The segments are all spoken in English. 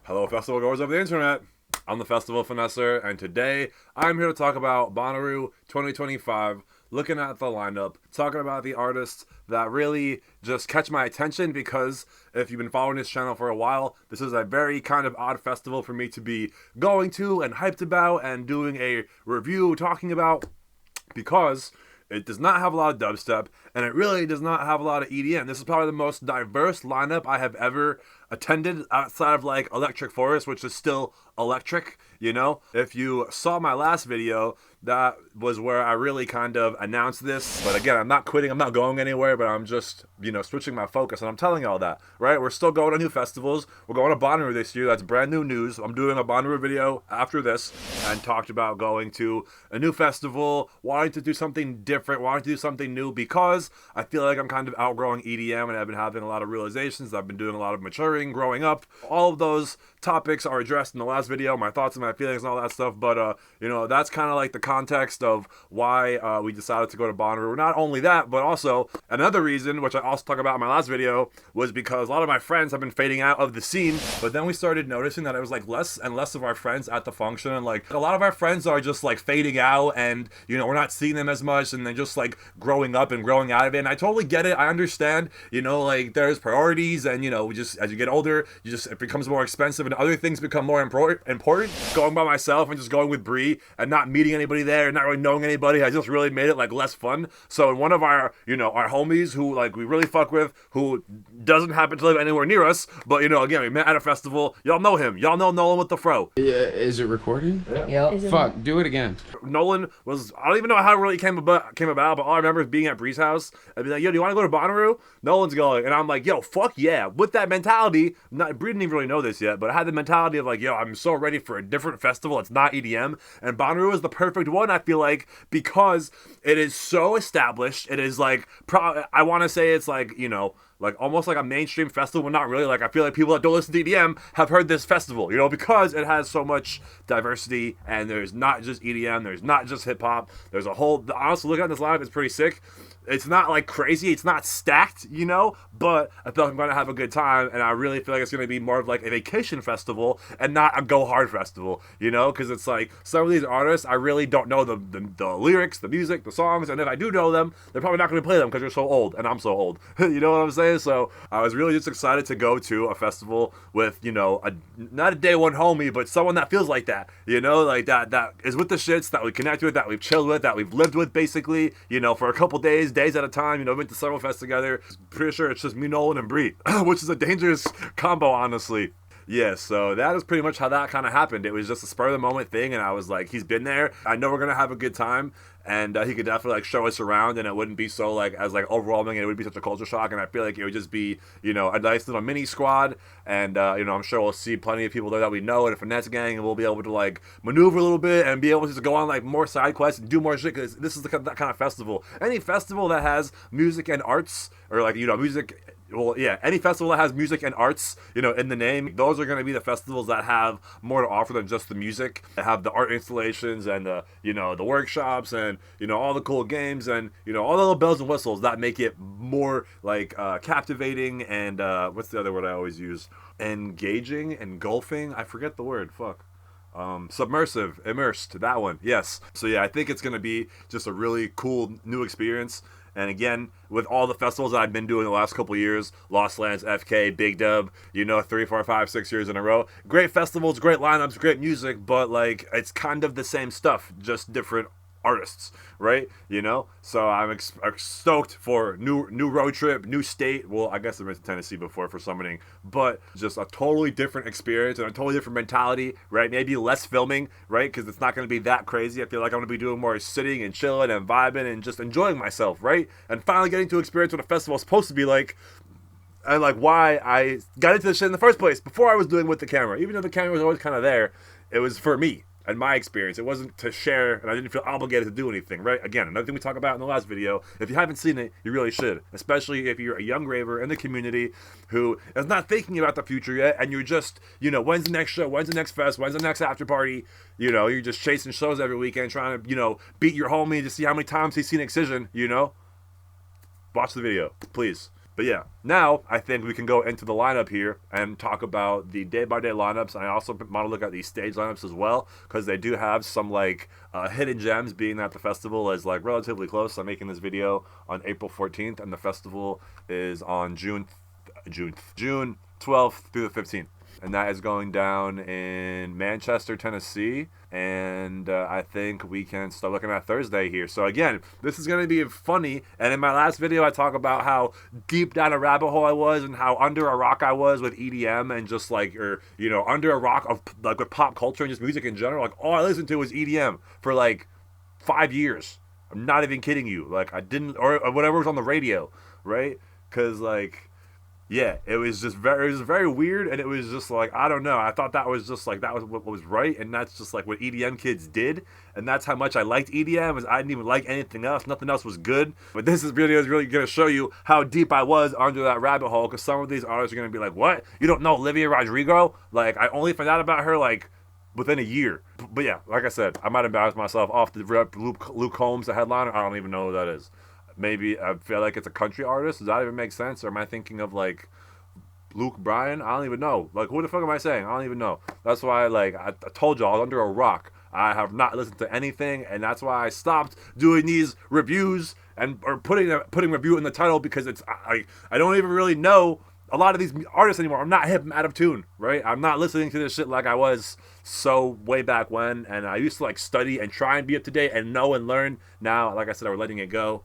Hello, festival goers of the internet. I'm the Festival Finesser, and today I'm here to talk about Bonnaroo 2025, looking at the lineup, talking about the artists that really just catch my attention, because if you've been following this channel for a while, this is a very kind of odd festival for me to be going to and hyped about and doing a review talking about, because it does not have a lot of dubstep, and it really does not have a lot of EDM. This is probably the most diverse lineup I have ever attended outside of like Electric Forest, which is still electric, you know? If you saw my last video, that was where I really kind of announced this. But again, I'm not quitting, I'm not going anywhere, but I'm just, switching my focus, and I'm telling you all that, right? We're still going to new festivals. We're going to Bonnaroo this year. That's brand new news. I'm doing a Bonnaroo video after this, and talked about going to a new festival, wanting to do something different, wanting to do something new, because I feel like I'm kind of outgrowing EDM, and I've been having a lot of realizations. I've been doing a lot of maturing, growing up. All of those topics are addressed in the last video, my thoughts and my feelings and all that stuff. But that's kind of like the context of why we decided to go to Bonnaroo. Not only that, but also another reason, which I also talked about in my last video, was because a lot of my friends have been fading out of the scene. But then we started noticing that it was like less and less of our friends at the function, and like a lot of our friends are just like fading out, and we're not seeing them as much, and they're just like growing up and growing out of it. And I totally get it. I understand, like there's priorities, and we just, as you get older, it becomes more expensive, and other things become more important. Going by myself and just going with Bree and not meeting anybody there and not really knowing anybody has just really made it like less fun. So one of our our homies who like we really fuck with, who doesn't happen to live anywhere near us, but again, we met at a festival. Y'all know him. Y'all know Nolan with the fro. Yeah, is it recording? Yeah. Fuck, do it again. Nolan was, I don't even know how it really came about, but all I remember is being at Bree's house and be like, yo, do you want to go to Bonnaroo? Nolan's going, and I'm like, yo, fuck yeah. With that mentality, Bree didn't even really know this yet, but I had the mentality of like, yo, I'm so ready for a different festival. It's not EDM, and Bonnaroo is the perfect one, I feel like, because it is so established. It is like, I want to say it's like, like almost like a mainstream festival, but not really. Like, I feel like people that don't listen to EDM have heard this festival, because it has so much diversity, and there's not just EDM, there's not just hip hop, there's a whole, honestly, looking at this lineup, it's pretty sick. It's not like crazy, it's not stacked, but I feel like I'm going to have a good time, and I really feel like it's going to be more of like a vacation festival and not a go hard festival, because it's like some of these artists, I really don't know the lyrics, the music, the songs, and if I do know them, they're probably not going to play them because they're so old, and I'm so old. You know what I'm saying? So I was really just excited to go to a festival with, not a day one homie, but someone that feels like that, like that is with the shits, that we connect with, that we've chilled with, that we've lived with basically, for a couple days at a time, we went to Summerfest together. Pretty sure it's just me, Nolan, and Bree, which is a dangerous combo, honestly. Yeah, so that is pretty much how that kind of happened. It was just a spur of the moment thing, and I was like, he's been there. I know we're gonna have a good time, and he could definitely like show us around, and it wouldn't be so like as like overwhelming, and it would be such a culture shock. And I feel like it would just be a nice little mini squad, and I'm sure we'll see plenty of people there that we know in a finesse gang, and we'll be able to like maneuver a little bit and be able to just go on like more side quests and do more shit, because this is that kind of festival. Any festival that has music and arts, or like music. Well, yeah, any festival that has music and arts, in the name, those are going to be the festivals that have more to offer than just the music. They have the art installations and the workshops and, all the cool games and, all the little bells and whistles that make it more like captivating and, what's the other word I always use? Engaging, engulfing? I forget the word, fuck. Submersive, immersed, that one, yes. So yeah, I think it's going to be just a really cool new experience. And again, with all the festivals that I've been doing the last couple of years, Lost Lands, FK, Big Dub, 3, 4, 5, 6 years in a row. Great festivals, great lineups, great music, but like it's kind of the same stuff, just different artists, right? So I'm stoked for new road trip, new state. Well, I guess I've been to Tennessee before for summoning, but just a totally different experience and a totally different mentality, right? Maybe less filming, right? Because it's not going to be that crazy. I feel like I'm going to be doing more sitting and chilling and vibing and just enjoying myself, right? And finally getting to experience what a festival is supposed to be like, and like why I got into this shit in the first place before I was doing with the camera. Even though the camera was always kind of there, it was for me and my experience. It wasn't to share, and I didn't feel obligated to do anything, right? Again, another thing we talked about in the last video, if you haven't seen it, you really should, especially if you're a young raver in the community who is not thinking about the future yet, and you're just, when's the next show, when's the next fest, when's the next after party, you're just chasing shows every weekend, trying to, beat your homie to see how many times he's seen Excision, watch the video, please. But yeah, now I think we can go into the lineup here and talk about the day-by-day lineups. And I also want to look at the stage lineups as well, because they do have some like hidden gems, being that the festival is like relatively close. I'm making this video on April 14th, and the festival is on June 12th through the 15th. And that is going down in Manchester, Tennessee. And I think we can start looking at Thursday here. So again, this is going to be funny. And in my last video, I talk about how deep down a rabbit hole I was and how under a rock I was with EDM and just like, or, you know, under a rock of like with pop culture and just music in general. Like all I listened to was EDM for like 5 years. I'm not even kidding you. Like I didn't, or whatever was on the radio, right? Because like, yeah, it was very weird, and it was just like, I don't know. I thought that was just like, that was what was right, and that's just like what EDM kids did, and that's how much I liked EDM, was I didn't even like anything else. Nothing else was good. But this video is really going to show you how deep I was under that rabbit hole, because some of these artists are going to be like, what? You don't know Olivia Rodrigo? Like, I only found out about her, like, within a year. But yeah, like I said, I might embarrass myself off the rip. Luke Combs, the headliner, I don't even know who that is. Maybe I feel like it's a country artist. Does that even make sense? Or am I thinking of like Luke Bryan? I don't even know. Like, who the fuck am I saying? I don't even know. That's why, like, I told y'all, under a rock. I have not listened to anything, and that's why I stopped doing these reviews and or putting review in the title, because it's I don't even really know a lot of these artists anymore. I'm not hip, I'm out of tune, right? I'm not listening to this shit like I was so way back when, and I used to like study and try and be up to date and know and learn. Now, like I said, we're letting it go.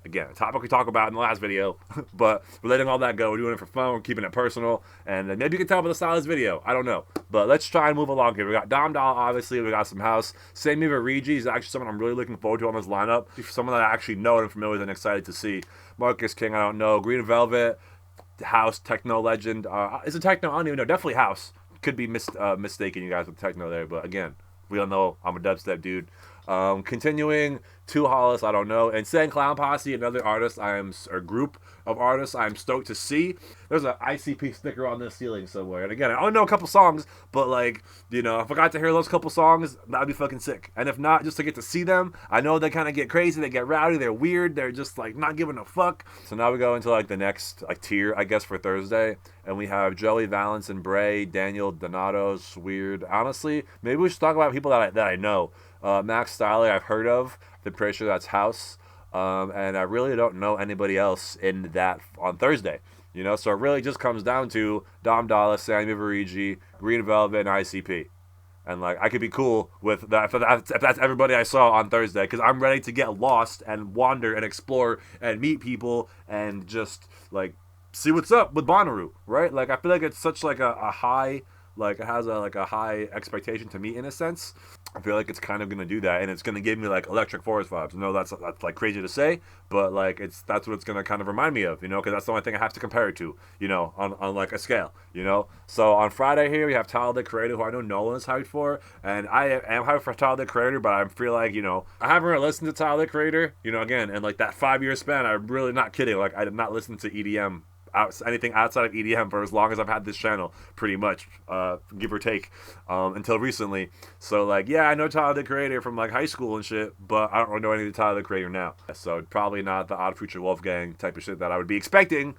Again, a topic we talked about in the last video, but we're letting all that go. We're doing it for fun. We're keeping it personal. And maybe you can tell by the style of this video. I don't know. But let's try and move along here. We got Dom Doll, obviously. We got some house. Sammy Verigi is actually someone I'm really looking forward to on this lineup. Someone that I actually know and am familiar with and excited to see. Marcus King, I don't know. Green Velvet, house, techno legend. Is it techno? I don't even know. Definitely house. Could be mistaken, you guys, with techno there. But again, we all know I'm a dubstep dude. Continuing to Hollis, I don't know. And Insane Clown Posse, another artist or group of artists I'm stoked to see. There's an ICP sticker on this ceiling somewhere. And again, I only know a couple songs, but like, you know, if I got to hear those couple songs, that'd be fucking sick. And if not, just to get to see them. I know they kind of get crazy, they get rowdy, they're weird, they're just like not giving a fuck. So now we go into like the next like tier, I guess, for Thursday. And we have Joey Valance and Bray, Daniel Donatos, weird. Honestly, maybe we should talk about people that I know. Max Styler, I've heard of. I'm pretty sure that's house. And I really don't know anybody else in that on Thursday. You know, so it really just comes down to Dom Dallas, Sammy Verigi, Green Velvet, and ICP. And like, I could be cool with that if that's everybody I saw on Thursday, because I'm ready to get lost and wander and explore and meet people and just like see what's up with Bonnaroo, right? Like, I feel like it's such like a high. Like, it has a high expectation to meet in a sense. I feel like it's kind of going to do that, and it's going to give me like Electric Forest vibes. I know that's like crazy to say, but like that's what it's going to kind of remind me of, you know, because that's the only thing I have to compare it to, you know, on like a scale, you know. So on Friday here we have Tyler the Creator, who I know Nolan is hyped for, and I am hyped for Tyler the Creator, but I feel like, you know, I haven't really listened to Tyler the Creator, you know, again, in like that 5-year span. I'm really not kidding. Like, I did not listen to EDM. Anything outside of EDM for as long as I've had this channel, pretty much, give or take, until recently. So like, yeah, I know Tyler the Creator from like high school and shit, but I don't really know any of the Tyler the Creator now. So probably not the Odd Future Wolfgang type of shit that I would be expecting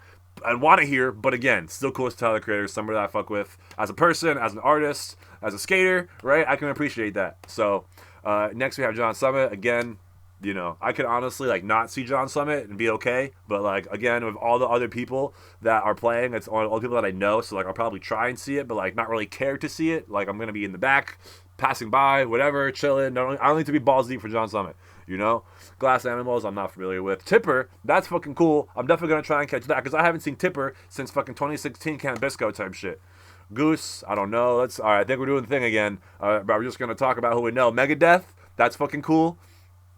and want to hear. But again, still cool as Tyler the Creator, somebody that I fuck with as a person, as an artist, as a skater, right? I can appreciate that. So next we have John Summit. Again, you know, I could honestly like not see John Summit and be okay, but like, again, with all the other people that are playing, it's all the people that I know, so like I'll probably try and see it, but like not really care to see it. Like, I'm gonna be in the back, passing by, whatever, chilling. I don't need to be balls deep for John Summit, you know. Glass Animals, I'm not familiar with. Tipper, that's fucking cool. I'm definitely gonna try and catch that, because I haven't seen Tipper since fucking 2016 Camp Bisco type shit. Goose, I don't know. All right, I think we're doing the thing again. But we're just gonna talk about who we know. Megadeth, that's fucking cool.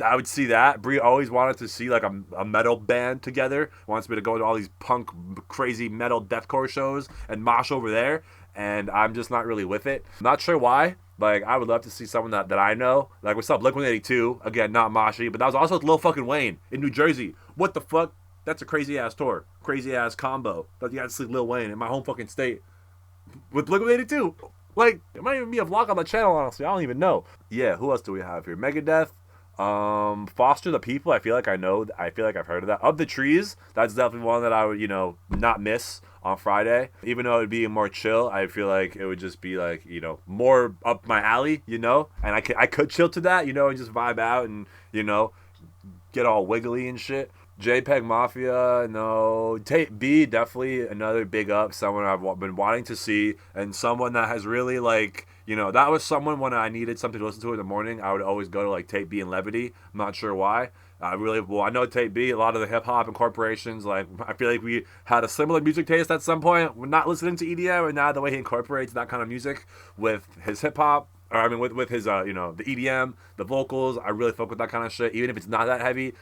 I would see that. Bree always wanted to see like a metal band together. Wants me to go to all these punk, crazy metal deathcore shows and mosh over there. And I'm just not really with it. Not sure why. Like, I would love to see someone that I know. Like, what's up, Blink-182. Again, not moshy. But that was also with Lil fucking Wayne in New Jersey. What the fuck? That's a crazy ass tour. Crazy ass combo. But you got to see Lil Wayne in my home fucking state with Blink-182. Like, it might even be a vlog on the channel, honestly. I don't even know. Yeah, who else do we have here? Megadeth. Foster the People. I feel like I know. I feel like I've heard of that. Of the Trees. That's definitely one that I would, not miss on Friday. Even though it'd be more chill, I feel like it would just be like, more up my alley, And I could chill to that, and just vibe out and, get all wiggly and shit. JPEG Mafia, no. Tape B, definitely another big up. Someone I've been wanting to see, and someone that has really, that was someone when I needed something to listen to in the morning. I would always go to, Tape B and Levity. I'm not sure why. I know Tape B, a lot of the hip hop incorporations, I feel like we had a similar music taste at some point. We're not listening to EDM, and now the way he incorporates that kind of music with his hip hop, with his, the EDM, the vocals, I really fuck with that kind of shit. Even if it's not that heavy,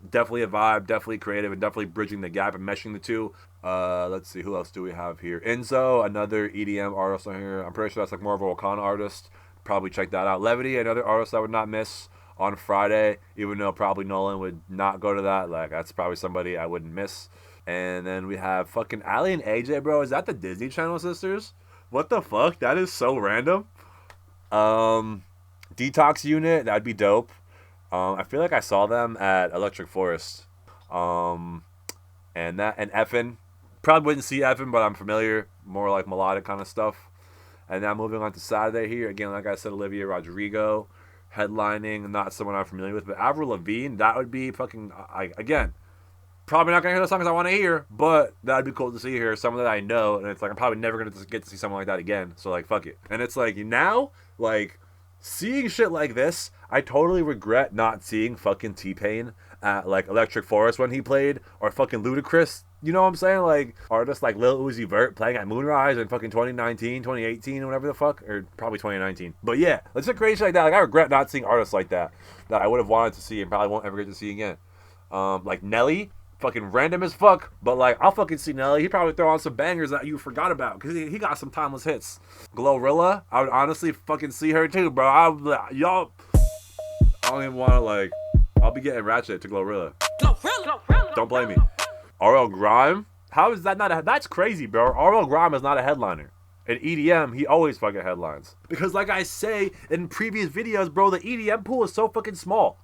definitely a vibe, definitely creative, and definitely bridging the gap and meshing the two. Let's see, who else do we have here? Enzo, another EDM artist on here. I'm pretty sure that's more of a Wakanda artist. Probably check that out. Levity, another artist I would not miss on Friday, even though probably Nolan would not go to that. That's probably somebody I wouldn't miss. And then we have fucking Ali and AJ, bro. Is that the Disney Channel sisters? What the fuck? That is so random. Detox Unit, that'd be dope. I feel like I saw them at Electric Forest. And Effin. Probably wouldn't see Effin, but I'm familiar. More like melodic kind of stuff. And now moving on to Saturday here. Again, like I said, Olivia Rodrigo headlining. Not someone I'm familiar with, but Avril Lavigne, that would be fucking, again, probably not going to hear the songs I want to hear, but that'd be cool to see here. Someone that I know, and it's I'm probably never going to get to see someone like that again. So, fuck it. And it's now, seeing shit like this, I totally regret not seeing fucking T-Pain at, Electric Forest when he played, or fucking Ludacris. You know what I'm saying? Artists like Lil Uzi Vert playing at Moonrise in fucking 2019, 2018, whatever the fuck. Or probably 2019. But yeah, let's just crazy like that. I regret not seeing artists like that I would have wanted to see and probably won't ever get to see again. Nelly, fucking random as fuck. But, I'll fucking see Nelly. He'd probably throw on some bangers that you forgot about. Because he got some timeless hits. Glorilla, I would honestly fucking see her too, bro. Y'all, I don't even want to, I'll be getting ratchet to Glorilla. Don't blame me. RL Grime? How is that not that's crazy, bro. RL Grime is not a headliner. In EDM, he always fucking headlines. Because like I say in previous videos, bro, the EDM pool is so fucking small.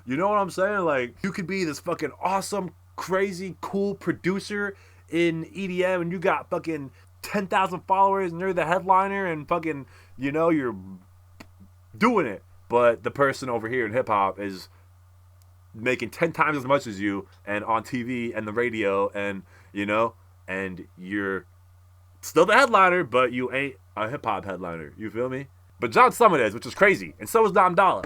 You know what I'm saying? You could be this fucking awesome, crazy, cool producer in EDM and you got fucking 10,000 followers and you're the headliner and fucking, you're doing it. But the person over here in hip-hop is making 10 times as much as you and on TV and the radio and and you're still the headliner, but you ain't a hip-hop headliner. You feel me? But John Summit is, which is crazy, and so is Dom Dollar.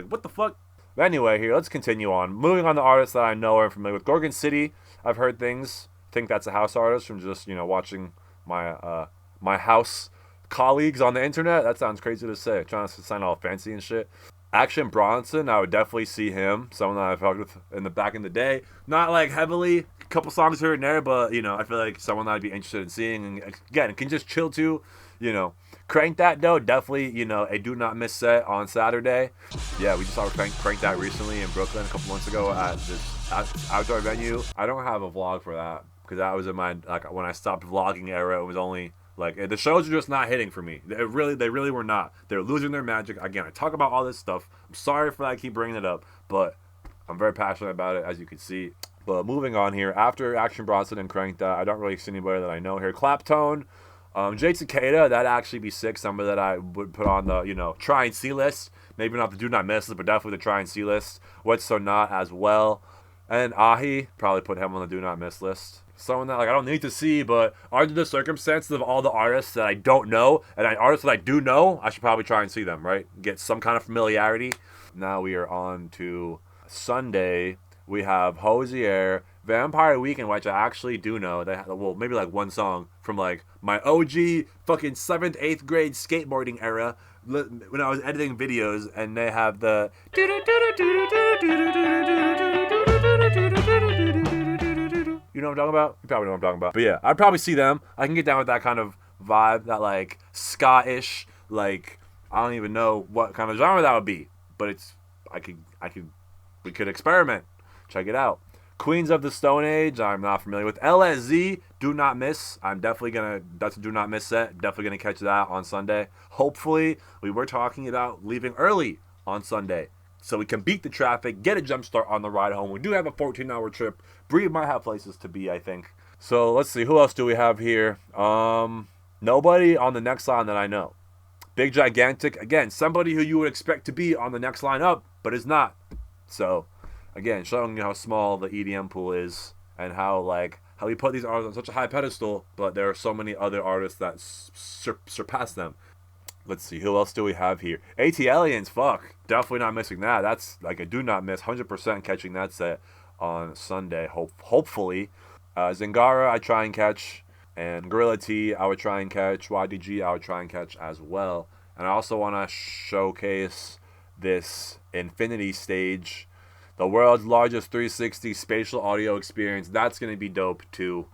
What the fuck? But anyway, here, let's continue on. Moving on to artists that I know or am familiar with. Gorgon City, I've heard things. I think that's a house artist from just watching my my house colleagues on the internet. That sounds crazy to say, trying to sound all fancy and shit. Action Bronson, I would definitely see him. Someone that I've fucked with in the back in the day. Not heavily, a couple songs here and there, but I feel like someone that I'd be interested in seeing. And again, can just chill to, Crank That though, definitely, a do not miss set on Saturday. Yeah, we just saw Crank That recently in Brooklyn a couple months ago at this outdoor venue. I don't have a vlog for that because that was in my when I stopped vlogging era. It was only. The shows are just not hitting for me. They really were not. They're losing their magic. Again, I talk about all this stuff. I'm sorry for that. I keep bringing it up. But I'm very passionate about it, as you can see. But moving on here. After Action Bronson and Crank That, I don't really see anybody that I know here. Claptone. Jay Cicada, that'd actually be sick. Somebody that I would put on the, try and see list. Maybe not the do not miss list, but definitely the try and see list. What's So Not as well. And Ahi, probably put him on the do not miss list. Someone that I don't need to see, but under the circumstances of all the artists that I don't know and artists that I do know, I should probably try and see them, right? Get some kind of familiarity. Now we are on to Sunday. We have Hosier, Vampire Weekend, which I actually do know. They have, maybe one song from my OG fucking 7th, 8th grade skateboarding era when I was editing videos, and they have the you know what I'm talking about? You probably know what I'm talking about. But yeah, I'd probably see them. I can get down with that kind of vibe, that ska-ish, I don't even know what kind of genre that would be. But we could experiment. Check it out. Queens of the Stone Age, I'm not familiar with. LSZ, do not miss. That's a do not miss set. Definitely gonna catch that on Sunday. Hopefully, we were talking about leaving early on Sunday. so we can beat the traffic, get a jump start on the ride home. We do have a 14-hour trip. Bree might have places to be, I think. So let's see, who else do we have here? Nobody on the next line that I know. Big Gigantic, again, somebody who you would expect to be on the next line up, but is not. So, again, showing you how small the EDM pool is and how we put these artists on such a high pedestal, but there are so many other artists that surpass them. Let's see, who else do we have here? AT Aliens, fuck. Definitely not missing that. That's like a do not miss. 100% catching that set on Sunday, hopefully. Zingara, I try and catch. And Gorilla T, I would try and catch. YDG, I would try and catch as well. And I also want to showcase this Infinity stage, the world's largest 360 spatial audio experience. That's going to be dope to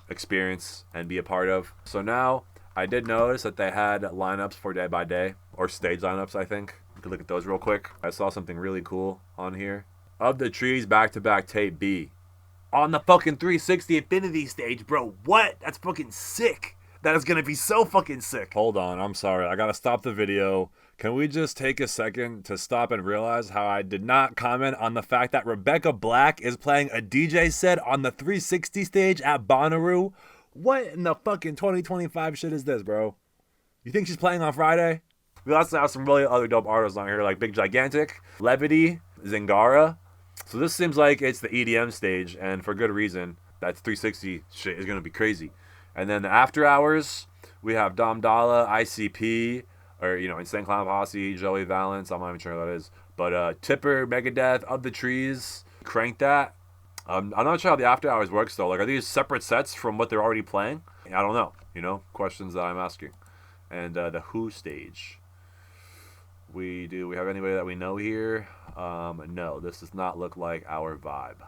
experience and be a part of. So now, I did notice that they had lineups for Day by Day, or stage lineups, I think. You can look at those real quick. I saw something really cool on here. Of the Trees back-to-back tape B. On the fucking 360 Infinity stage, bro. What? That's fucking sick. That is gonna be so fucking sick. Hold on, I'm sorry. I gotta stop the video. Can we just take a second to stop and realize how I did not comment on the fact that Rebecca Black is playing a DJ set on the 360 stage at Bonnaroo? What in the fucking 2025 shit is this, bro? You think she's playing on Friday? We also have some really other dope artists on here, like Big Gigantic, Levity, Zingara. So this seems like it's the EDM stage, and for good reason. That 360 shit is going to be crazy. And then the after hours, we have Dom Dalla, ICP, or, Insane Clown Posse, Joey Valence, I'm not even sure who that is. But Tipper, Megadeth, Of the Trees, Crank That. I'm not sure how the after hours works, though. Like, are these separate sets from what they're already playing? I don't know. Questions that I'm asking. And the Who stage. We have anybody that we know here? No, this does not look like our vibe.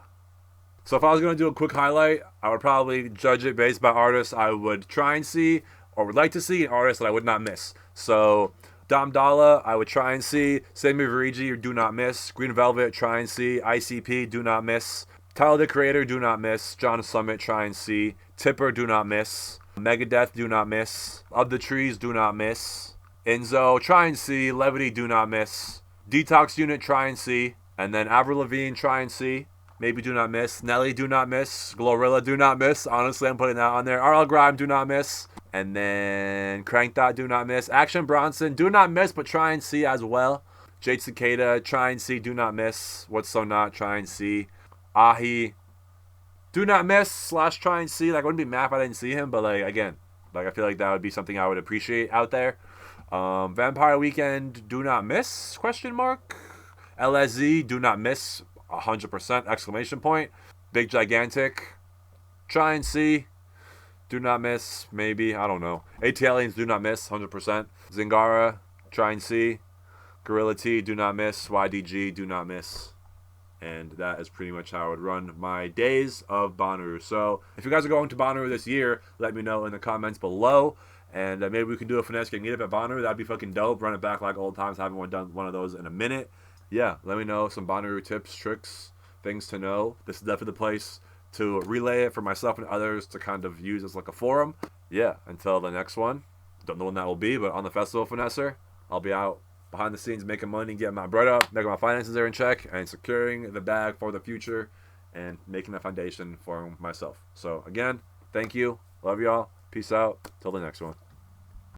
So if I was going to do a quick highlight, I would probably judge it based by artists I would try and see or would like to see, and artists that I would not miss. So Dom Dalla, I would try and see. Sammy Virigi, do not miss. Green Velvet, try and see. ICP, do not miss. Tyler the Creator, do not miss. John Summit, try and see. Tipper, do not miss. Megadeth, do not miss. Of the Trees, do not miss. Enzo, try and see. Levity, do not miss. Detox Unit, try and see. And then Avril Lavigne, try and see. Maybe do not miss. Nelly, do not miss. Glorilla, do not miss. Honestly, I'm putting that on there. RL Grime, do not miss. And then Crank Dot, do not miss. Action Bronson, do not miss, but try and see as well. Jade Cicada, try and see, do not miss. What's So Not, try and see. Ahi, do not miss / try and see. Like, I wouldn't be mad if I didn't see him, but again, I feel like that would be something I would appreciate out there. Vampire Weekend, do not miss, ? LSZ, do not miss, 100%, exclamation point. Big Gigantic, try and see, do not miss, maybe, I don't know. AT Aliens, do not miss, 100%. Zingara, try and see. Gorilla T, do not miss. YDG, do not miss. And that is pretty much how I would run my days of Bonnaroo. So if you guys are going to Bonnaroo this year, let me know in the comments below. And maybe we can do a Finesser meetup at Bonnaroo. That'd be fucking dope. Run it back like old times. Haven't done one of those in a minute. Yeah, let me know some Bonnaroo tips, tricks, things to know. This is definitely the place to relay it for myself and others to kind of use as like a forum. Yeah, until the next one. Don't know when that will be, but on the festival Finesser, I'll be out behind the scenes making money, getting my bread up, making my finances are in check, and securing the bag for the future and making a foundation for myself. So again, thank you. Love y'all. Peace out. Till the next one.